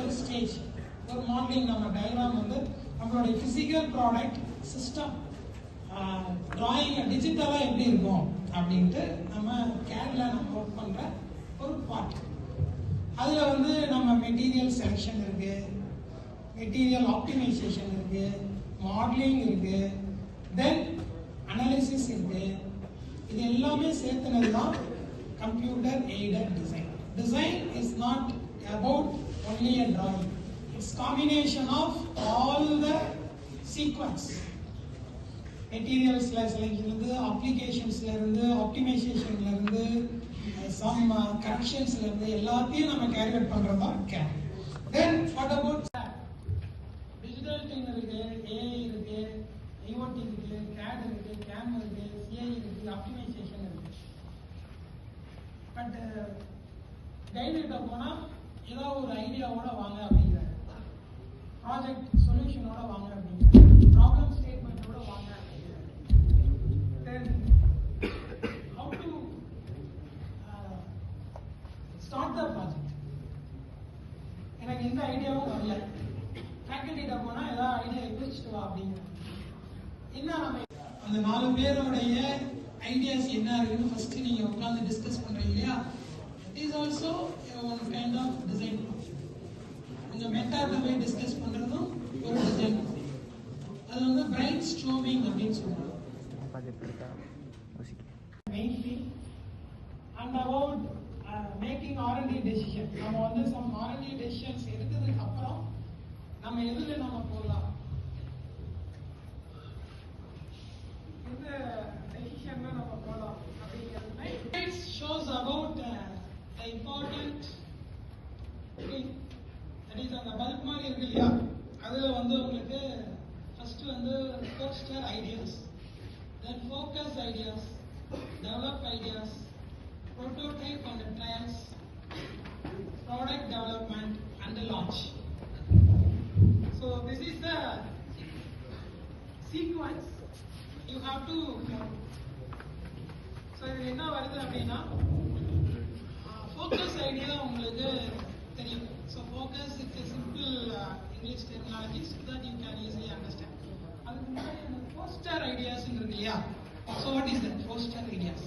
ஒரு ஸ்டேஜ் ஒரு மாடலிங் நம்ம டயக்ராம் வந்து நம்மளுடைய பிசிக்கல் ப்ராடக்ட் சிஸ்டம் டிராயிங் டிஜிட்டலாக எப்படி இருக்கும் அப்படின்ட்டு நம்ம கேட்ல நம்ம ஒர்க் பண்ணுற ஒரு பார்ட். அதில் வந்து நம்ம மெட்டீரியல் செலெக்ஷன் இருக்கு, மெட்டீரியல் ஆப்டிமைசேஷன் இருக்கு, மாடலிங் இருக்கு, தென் அனாலிசிஸ் இருக்கு. இது எல்லாமே சேர்த்துனது தான் computer aided design. Design is not about only a drawing. It's combination of all the sequence. மெட்டீரியல்ஸ்ல செலக்ஷன்ல இருந்து, அப்ளிகேஷன்ஸ்ல இருந்து, ஆப்டிமைசேஷன்ல இருந்து, சம் கரெக்ஷன்ஸ்ல இருந்து எல்லாத்தையும் நம்ம கேரி அவுட் பண்றதா game. Then what about digital thing இருக்கு, ஏஐ இருக்கு, ஐஓடி இருக்கு, கேட் இருக்கு, கேம் இருக்கு, சிஐ இருக்கு, ஆப்டிமைசேஷன் இருக்கு. பட் கைடுகிட்ட போனா ஏதோ ஒரு ஐடியாவோட வாங்க அப்படிங்கிறாரு, ப்ராஜெக்ட் சொல்யூஷனோட வாங்க அப்படிங்கிறாரு, ப்ராப்ளம் ஸ்டேட்மெண்ட்டோட வாங்க அப்படிங்கிறாரு. Then how to start the project. எனக்கு எந்த ஐடியாவும் வரல, ஃபேக்கல்டிட்ட போனா ஏதாவது ஐடியா யோசிச்சுட்டு வா அப்படிங்கிறாரு. என்ன நம்ம அந்த 4 பேருடைய ஐடியாஸ் என்ன இருக்குன்னு ஃபர்ஸ்ட் நீங்க உட்கார்ந்து டிஸ்கஸ் பண்றீங்க இல்லையா? It is also one kind of design. உங்க மென்டார்ட்ட போய் டிஸ்கஸ் பண்றதும் ஒரு டிசைன். அது வந்து பிரைன் ஸ்ட்ரோமிங் அப்படின்னு சொல்றாங்க. Mainly and about making R&D decision. நம்ம வந்து சம் R&D டெசிஷன்ஸ் எடுத்ததுக்கு அப்புறம் நம்ம எதுல நம்ம போகலாம், இந்த டெசிஷன்ல நம்ம போகலாம் அப்படிங்கிறது. It shows about the important thing. That is அந்த பல்ப் மாதிரி இருக்கு இல்லையா, அதுல வந்து உங்களுக்கு ஃபர்ஸ்ட் வந்து poster ideas, then focus ideas, develop ideas, prototype and the trials, product development and the launch. So this is the sequence you have to follow. So இது என்ன வருது அப்படின்னா focus idea உங்களுக்கு தெரியும். So focus is a simple English terminology so that you can easily understand. அதுக்கு முன்னாடி poster ideas இருக்கு இல்லையா? So what is that poster ideas?